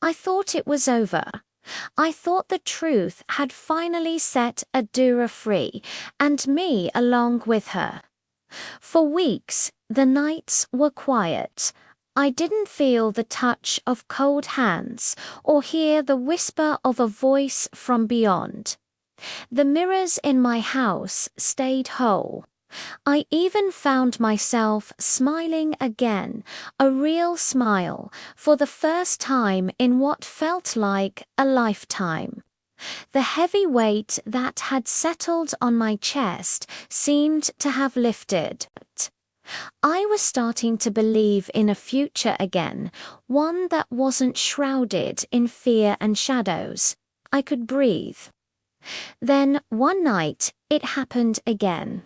I thought it was over. I thought the truth had finally set Adura free, and me along with her. For weeks, the nights were quiet. I didn't feel the touch of cold hands or hear the whisper of a voice from beyond. The mirrors in my house stayed whole. I even found myself smiling again, a real smile, for the first time in what felt like a lifetime. The heavy weight that had settled on my chest seemed to have lifted. I was starting to believe in a future again, one that wasn't shrouded in fear and shadows. I could breathe. Then, one night, it happened again.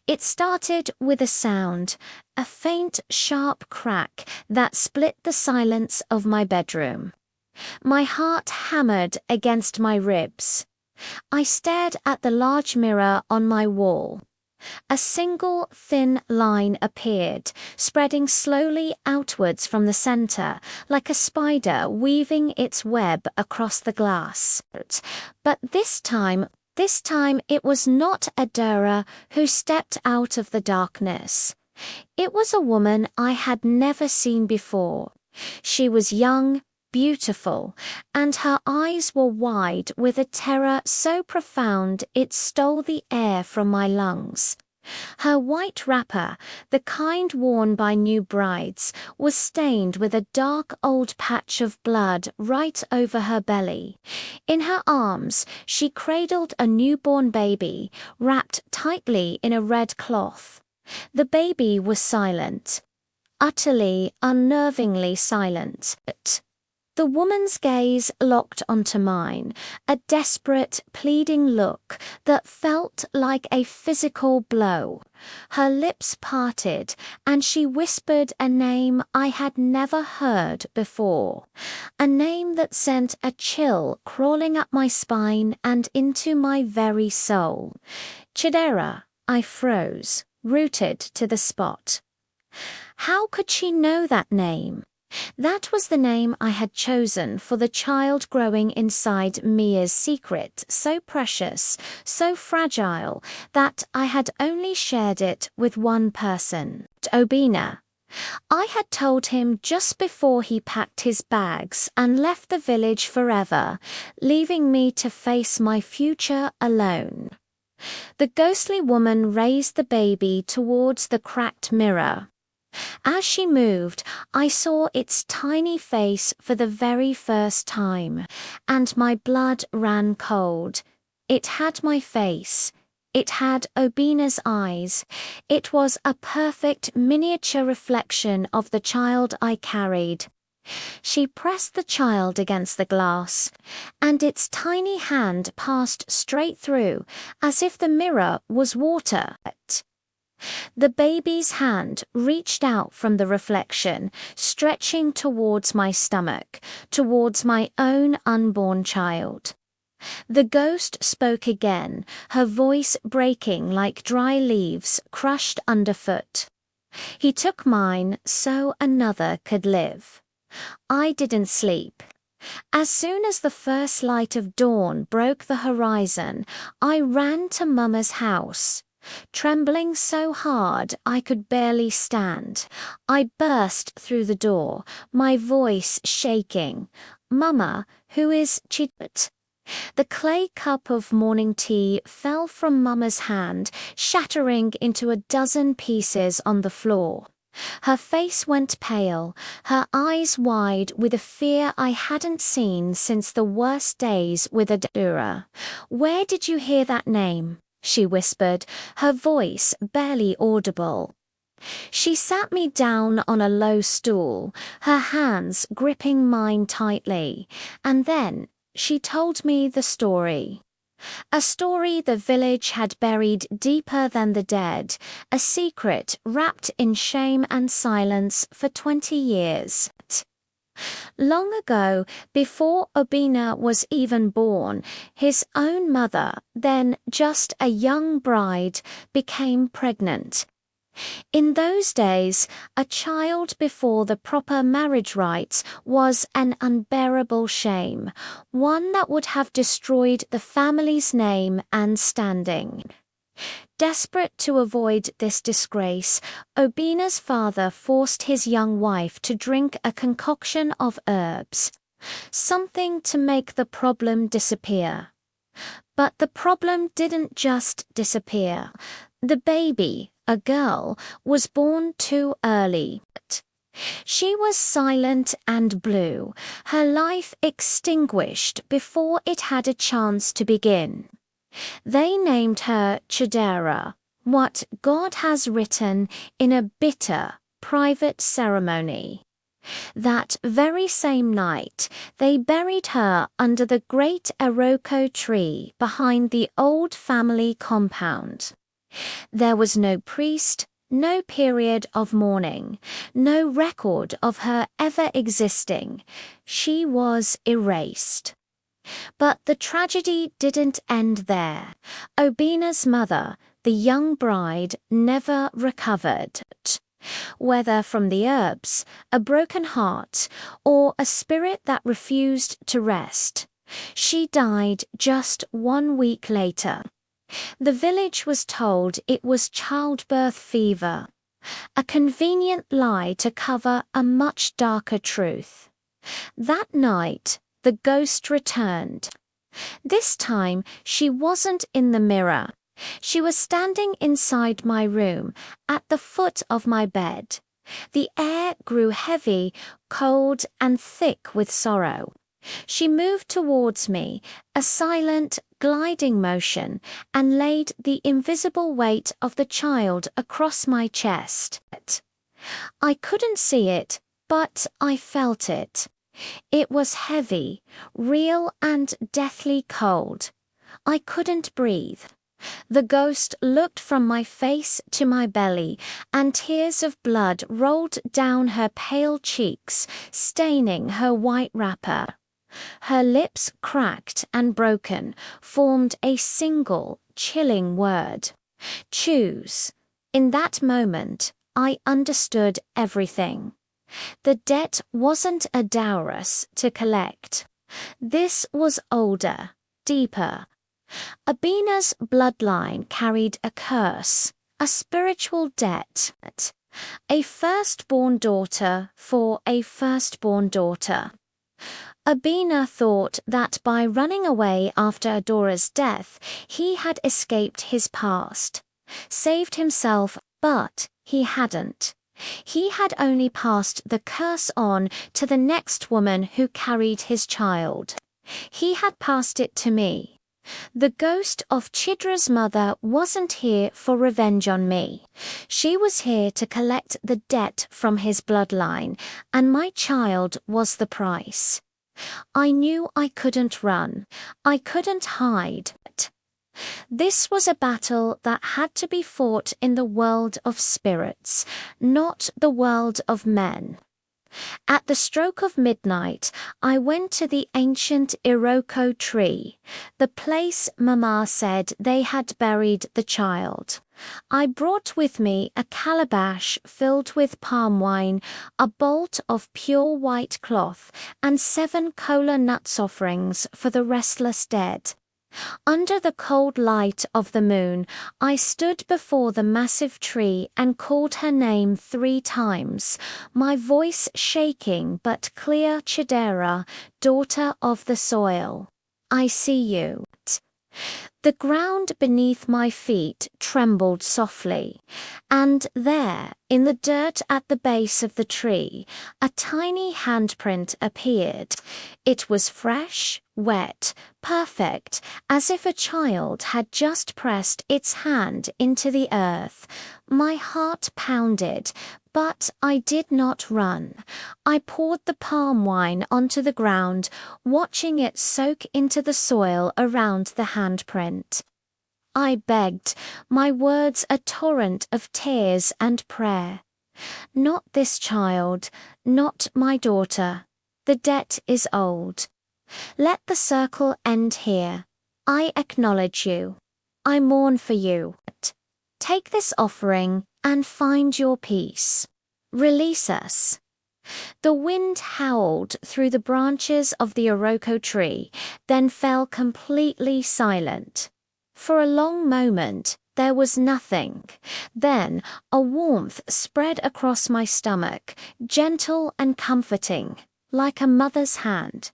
It started with a sound, a faint, sharp crack that split the silence of my bedroom. My heart hammered against my ribs. I stared at the large mirror on my wall. A single thin line appeared, spreading slowly outwards from the center, like a spider weaving its web across the glass. But this time it was not Adura who stepped out of the darkness. It was a woman I had never seen before. She was young, beautiful, and her eyes were wide with a terror so profound it stole the air from my lungs. Her white wrapper, the kind worn by new brides, was stained with a dark old patch of blood right over her belly. In her arms, she cradled a newborn baby, wrapped tightly in a red cloth. The baby was silent, utterly, unnervingly silent. The woman's gaze locked onto mine, a desperate, pleading look that felt like a physical blow. Her lips parted, and she whispered a name I had never heard before, a name that sent a chill crawling up my spine and into my very soul. Chidera. I froze, rooted to the spot. How could she know that name? That was the name I had chosen for the child growing inside Mia's secret, so precious, so fragile, that I had only shared it with one person, Obina. I had told him just before he packed his bags and left the village forever, leaving me to face my future alone. The ghostly woman raised the baby towards the cracked mirror. As she moved, I saw its tiny face for the very first time, and my blood ran cold. It had my face. It had Obina's eyes. It was a perfect miniature reflection of the child I carried. She pressed the child against the glass, and its tiny hand passed straight through, as if the mirror was water. The baby's hand reached out from the reflection, stretching towards my stomach, towards my own unborn child. The ghost spoke again, her voice breaking like dry leaves crushed underfoot. He took mine so another could live. I didn't sleep. As soon as the first light of dawn broke the horizon, I ran to Mama's house. Trembling so hard I could barely stand, I burst through the door, my voice shaking. "Mama, who is Chidit?" The clay cup of morning tea fell from Mama's hand, shattering into a dozen pieces on the floor. Her face went pale, her eyes wide with a fear I hadn't seen since the worst days with Adura. "Where did you hear that name?" she whispered, her voice barely audible. She sat me down on a low stool, her hands gripping mine tightly, and then she told me the story. A story the village had buried deeper than the dead, a secret wrapped in shame and silence for 20 years. Long ago, before Obina was even born, his own mother, then just a young bride, became pregnant. In those days, a child before the proper marriage rites was an unbearable shame, one that would have destroyed the family's name and standing. Desperate to avoid this disgrace, Obina's father forced his young wife to drink a concoction of herbs, something to make the problem disappear. But the problem didn't just disappear. The baby, a girl, was born too early. She was silent and blue, her life extinguished before it had a chance to begin. They named her Chidera, what God has written in a bitter, private ceremony. That very same night, they buried her under the great Iroko tree behind the old family compound. There was no priest, no period of mourning, no record of her ever existing. She was erased. But the tragedy didn't end there. Obina's mother, the young bride, never recovered. Whether from the herbs, a broken heart, or a spirit that refused to rest, she died just 1 week later. The village was told it was childbirth fever, a convenient lie to cover a much darker truth. That night, the ghost returned. This time, she wasn't in the mirror. She was standing inside my room, at the foot of my bed. The air grew heavy, cold, and thick with sorrow. She moved towards me, a silent, gliding motion, and laid the invisible weight of the child across my chest. I couldn't see it, but I felt it. It was heavy, real, and deathly cold. I couldn't breathe. The ghost looked from my face to my belly, and tears of blood rolled down her pale cheeks, staining her white wrapper. Her lips, cracked and broken, formed a single, chilling word. Choose. In that moment, I understood everything. The debt wasn't a dowrus to collect. This was older, deeper. Obina's bloodline carried a curse, a spiritual debt. A firstborn daughter for a firstborn daughter. Obina thought that by running away after Adora's death, he had escaped his past, saved himself, but he hadn't. He had only passed the curse on to the next woman who carried his child. He had passed it to me. The ghost of Chidra's mother wasn't here for revenge on me. She was here to collect the debt from his bloodline, and my child was the price. I knew I couldn't run. I couldn't hide. This was a battle that had to be fought in the world of spirits, not the world of men. At the stroke of midnight, I went to the ancient Iroko tree, the place Mama said they had buried the child. I brought with me a calabash filled with palm wine, a bolt of pure white cloth, and 7 kola nuts offerings for the restless dead. Under the cold light of the moon, I stood before the massive tree and called her name 3 times, my voice shaking but clear. Chidera, daughter of the soil. I see you. The ground beneath my feet trembled softly, and there, in the dirt at the base of the tree, a tiny handprint appeared. It was fresh, wet, perfect, as if a child had just pressed its hand into the earth. My heart pounded, but I did not run. I poured the palm wine onto the ground, watching it soak into the soil around the handprint. I begged, my words a torrent of tears and prayer. Not this child, not my daughter. The debt is old. Let the circle end here. I acknowledge you. I mourn for you. Take this offering and find your peace. Release us." The wind howled through the branches of the Iroko tree, then fell completely silent. For a long moment, there was nothing. Then a warmth spread across my stomach, gentle and comforting, like a mother's hand.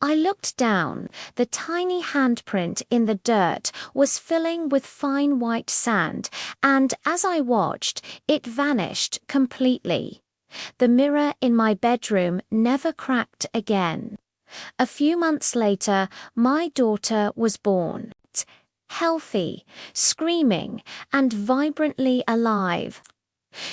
I looked down. The tiny handprint in the dirt was filling with fine white sand, and as I watched, it vanished completely. The mirror in my bedroom never cracked again. A few months later, my daughter was born. Healthy, screaming, and vibrantly alive.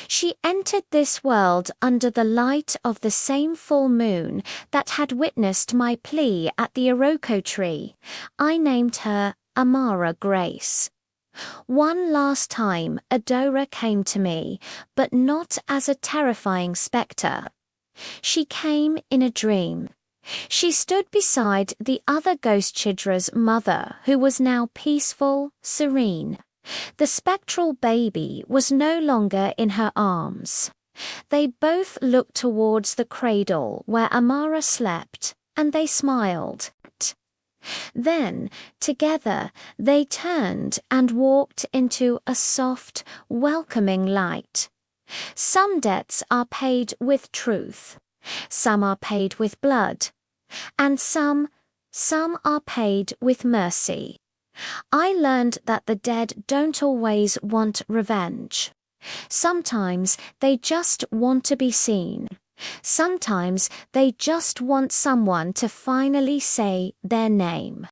She entered this world under the light of the same full moon that had witnessed my plea at the Iroko tree. I named her Amara Grace. One last time Adora came to me, but not as a terrifying spectre. She came in a dream. She stood beside the other ghost Chidra's mother, who was now peaceful, serene. The spectral baby was no longer in her arms. They both looked towards the cradle where Amara slept, and they smiled. Then, together, they turned and walked into a soft, welcoming light. Some debts are paid with truth. Some are paid with blood. And some are paid with mercy. I learned that the dead don't always want revenge. Sometimes they just want to be seen. Sometimes they just want someone to finally say their name.